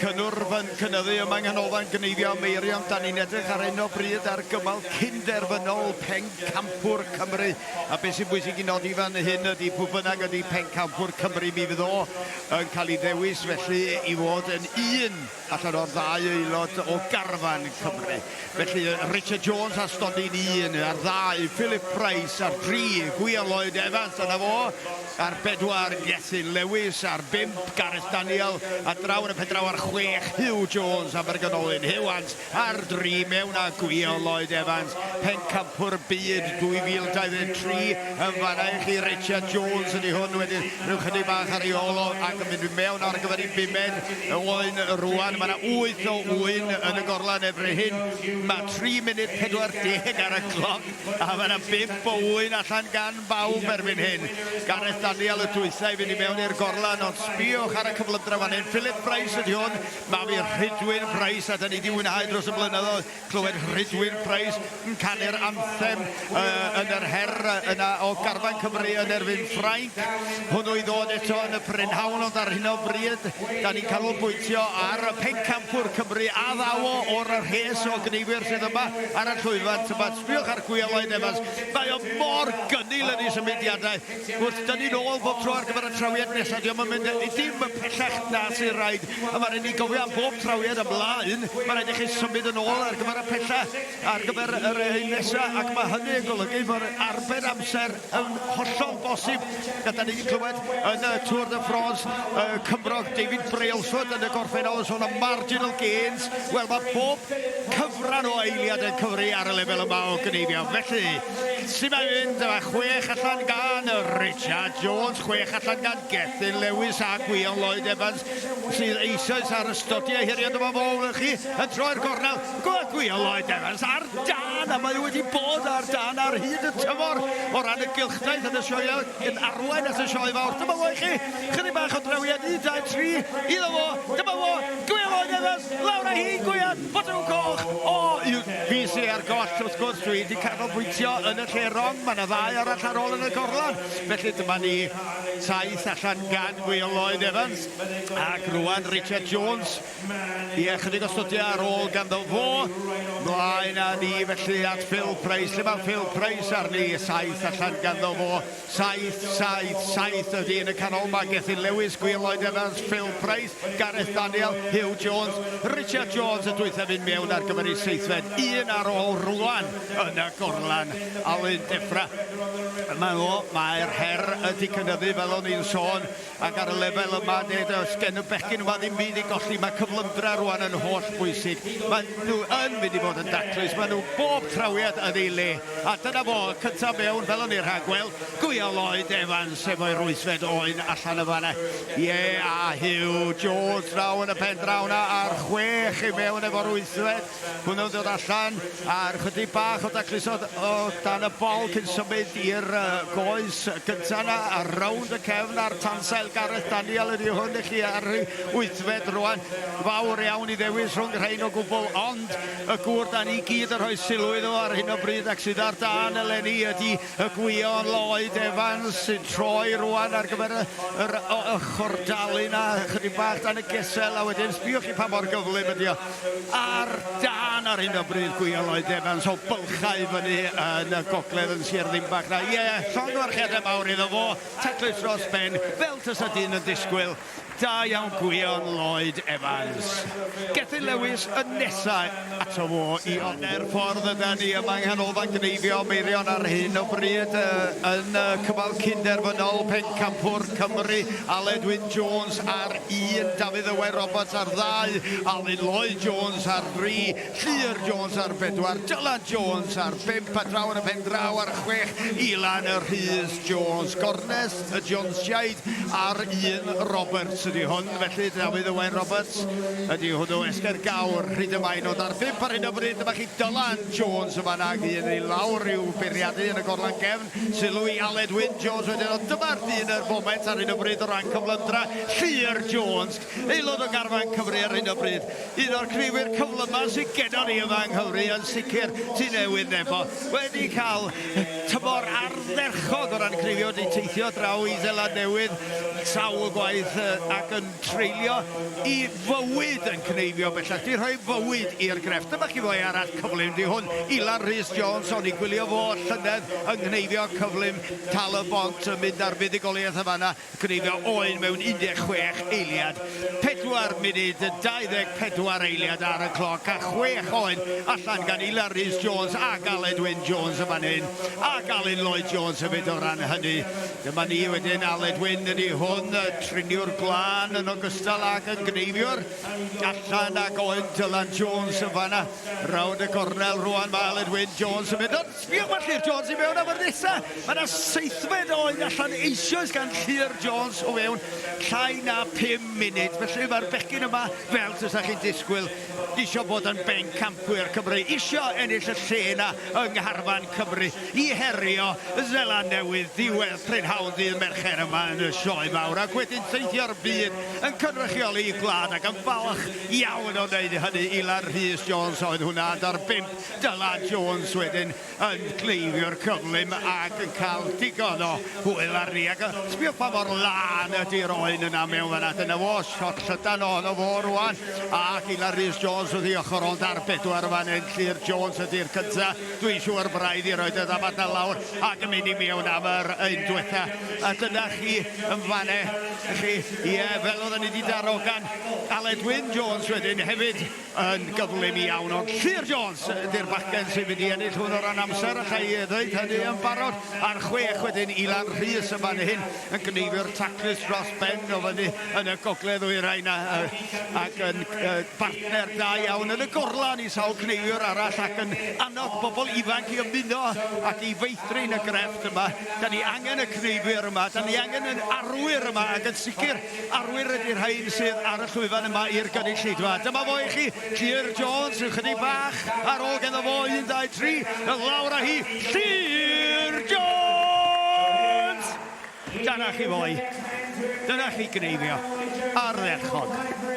cynnwrf yn cynyddu yma yng Nghanolfan Gneifio Cymru. Da ni'n edrych ar hyn o bryd ar gymal Gynderfynol Pencampwriaeth Cymru. A beth sy'n bwysig i nodi fan hyn ydy pwy bynnag ydy Pencampwriaeth Cymru, mi fydd o yn cael ei ddewis felly i fod yn un allan o'r ddau aelod o garfan Cymru. Felly Richard Jones a stodyn un, ar ddau Philip Price, ar 3 Gwyl Lloyd Evans yna fo, ar 4 Gethin Lewis, ar 5 Gareth Daniel, a draw yn y pedraw ar 6 Hugh Jones a Berganolyn Hewans, ar 3 mewn a Gwyl Lloyd Evans. Pencampwriaeth byd 2023 yn fanna i chi Richard Jones ydy hwn wedyn rhyw chydig bach ar ei olo ac yn mynd mewn ar gyfer ei bumed oen rwan. Mae yna 8 o wyn yn y gorlan efo'r hyn. Mae 3 munud 40 ar y cloc a mae yna 5 o wyn allan gan bawb erbyn hyn. Gareth Daniel y dwythau fynd i mewn i'r gorlan, ond sbiwch ar y cyflymdra fan hyn. Philip Price ydy hwn, mae fi Rhydwyn Price a da ni di wynhau dros y blynyddoedd clywed Rhydwyn Price yn canu'r anthem yn yr her yna o garfan Cymru yn erbyn Ffrainc. Hwnnw i ddod eto yn y prynhawn, ond ar hyn o bryd da ni'n canolbwyntio ar Pencampwriaeth Cymru a ddawo o'r rhes o gneifwyr sydd yma ar y llwyfan. Sbiwch ar Gwyl Lloyd Evans, mae o mor gynnil yn ei symudiadau. Wrth dyn ni'n ôl bob tro ar gyfer y trawiad nesaf, diolch yn mynd i dim y pellach na sy'n rhaid. A mae'n rhaid i gofio am bob trawiad ymlaen, mae'n rhaid i chi symud yn ôl ar gyfer y pellach, ar gyfer yr un nesaf, ac mae hynny yn golygu fod arbed amser yn hollol bosib. Gyda ni wedi clywed yn y Tour de France, Cymrog David Brailsford yn y gorffennol yn sôn am marginal gains. Wel, mae bob cyfran o eiliad yn cyfru ar y lefel yma o Gneifio. Felly, sy'n mae'n mynd, yma 6 allan gan Richard Jones, 6 allan gan Gethin Lewis a Gwyl Lloyd Evans, sydd eisoes ar ystodiau hiriad yma fo chi yn troi'r gornel. Gwyl Lloyd Evans ar dan, a mae wedi bod ar dan ar hyd y tymor o ran y gylchdaeth yn y sioe, yn arwain at y sioe fawr. Dyma fo i chi, chydig bach o drawiad, 1, 2, 3, iddo fo, dyma fo, Gwyl Lloyd Evans, lawr â hi, Gwyl, botwm coch, fi sy'n ar goll, wrth gwrs, dwi wedi canolbwyntio yn y lle rong, mae yna 2 arall ar ôl yn y gorlan. Felly dyma ni 7 allan gan Gwyl Lloyd Evans ac rwan Richard Jones. Ie, chydig o studiau ar ôl ganddo fo. Mlaen â ni felly at Phil Price. Lle mae Phil Price ar ni, 7 allan ganddo fo. 7 ydy yn y canol. Mae Gethin Lewis, Gwyl Lloyd Evans, Phil Price, Gareth Daniel, Hugh Jones, Richard Jones y dwythaf fynd mewn ar gyfer ei 7th. 1 ar ôl rwan yn y gorlan. Alun Deffra. Mae'r her ydi cynyddu fel o'n i'n sôn, ac ar y lefel yma, nid oes gen y bechgyn yma ddim byd i golli. Mae cyflymdra rwan yn holl bwysig. Mae nhw yn mynd i fod yn daclus. Mae nhw bob trawiad yn ei le. A dyna fo, cyntaf mewn, fel o'n i'n rhagweld, Gwyl Lloyd Evans efo'i rwysfed oen allan y fanna. Ie, a Hugh Jones draw yn y pen draw na ar 6 i mewn efo'r rwysfed. Hwnnw'n dod allan ar chydig bach o daclus o dan y bol cyn symud i'r goes gyntaf na a rownd y cefn ar tansail Gareth Daniel ydy hwn i chi ar 8fed rwan. Fawr iawn i ddewis rhwng rhain o gwbl, ond y gŵr da ni gyd yn rhoi sylw iddo ar hyn o bryd ac sydd ar dan eleni ydy y Gwyl Lloyd Evans sy'n troi rwan ar gyfer y chordalun a chydig bach dan y gesel, a wedyn sbiwch chi pa mor gyflym ydy o. Ar dan ar hyn o bryd Gwyl Lloyd Evans o bylchau fyny yn y gogledd yn Sir Ddinbach na. Ie, llongyfarchiadau mawr iddo fo, taclus dros ben, fel tys y dyn yn disgwyl. Da iawn Gwyl Lloyd Evans. Gethin Lewis yn nesaf ato fo i oner ffordd yna ni yma yng Nghanolfan Cneifio Meirion ar hyn o bryd yn cymal Gynderfynol Pencampwriaeth Cymru. Alun Jones ar 1, Dafydd Owen Roberts ar 2, Alun Lloyd Jones ar 3, Shearer Jones ar 4, Dylan Jones ar 5, a draw yn y pen draw ar 6, Ilan y Rhys Jones. Gornes y Jonesiaid ar 1, Roberts ydy hwn, felly Dafydd Owen Roberts ydy hwnnw esger gawr hyd ymaen od ar 5 ar hyn o bryd. Dyma chi Dylan Jones yma nag un i lawr i'w beirniadu yn y gorlan gefn, sylw i Alun Jones wedyn, ond dyma'r dyn yr foment ar hyn o bryd o ran cyflymdra. Shearer Jones, aelod o garfan Cymru ar hyn o bryd, un o'r cneifwyr cyflyma sy'n gennon ni yma yng Nghymru yn sicr tu newydd efo, wedi cael tymor ardderchog o ran cneifio, wedi teithio draw i Seland Newydd sawl gwaith ac yn treulio I fywyd yn Cneifio bellach. Di rhoi fywyd i'r grefft. Dyma chi foi arall cyflym. Di hwn Ilan Rhys Jones o'n I gwylio fo llynedd yng Cneifio cyflym tal y bont yn mynd ar fuddugoliaeth y fanna. Cneifio oen mewn 16 eiliad. 4 munud, 24 eiliad ar y cloc a 6 oen allan gan Ilan Rhys Jones a Aledwyn Jones y fan hyn. A Alun Lloyd Jones y fyd o ran hynny. Dyma ni wedyn Aledwyn ydi hwn, triniwr glân yn ogystal ag yn Cneifiwr. Allan ag oen Dylan Jones y fanna. Rawd y gornel rwan mae Aledwyn Jones yn mynd. Ond sbiwch mae Llyr Jones I mewn am yr nesa. Mae yna 7 oen allan eisoes gan Llyr Jones o fewn llai na 5 munud. Felly mae'r bechgyn yma fel sy'n chi'n disgwyl isio bod yn Pencampwriaeth Cymru. Isio ennill y lle yna yng Ngharfan Cymru I herio Zeland Newydd ddiwedd prynhawddydd mercher yma yn y sioe mawr ac wedyn teithio'r byd yn cynrychioli I gwlad ac yn falch iawn o wneud hynny Ilan Rhys Jones oedd hwnna ar 5 Dylan Jones wedyn yn Cneifio'r cyflym ac yn cael digon o hwyl arni ac sbio pa mor lan ydy'r oen yna mewn fanna dyna fo siot llydan ono fo rwan ac Ilan Rhys Jones wedi ochr ond ar 4 fan hyn Llyr Jones ydy'r cynta dwi'n siŵr braidd I roed y ddamad na lawr ac yn mynd I mewn am yr un diwetha a dyna chi yn fanne chi fel oedden ni wedi daro gan Aledwyn Jones wedyn hefyd yn gyflym iawn ond Llyr Jones ydy'r bachgen sy'n mynd I ennill hwn o ran amser a chai ddweud hynny yn barod a'r 6 wedyn Ilan Rhys y fan hyn yn Cneifio'r taclus dros ben o fyny yn y gogledd o'i rhain ac yn partner da iawn yn y gorlan I sawl Cneifiwr arall ac yn annog bobl ifanc I ymuno ac I feithrin y grefft yma. Da ni angen y Cneifiwr yma, da ni angen y arwyr yma ac yn sicr arwyr ydy'r rhain sydd ar y llwyfan yma i'r gynulleidfa. Dyma fo I chi, Llyr Jones, yn chydig bach ar ôl gen o fo 1, 2, 3, yn lawr â hi, Llyr Jones! Dyna chi foi, dyna chi Cneifio, ar ddechog.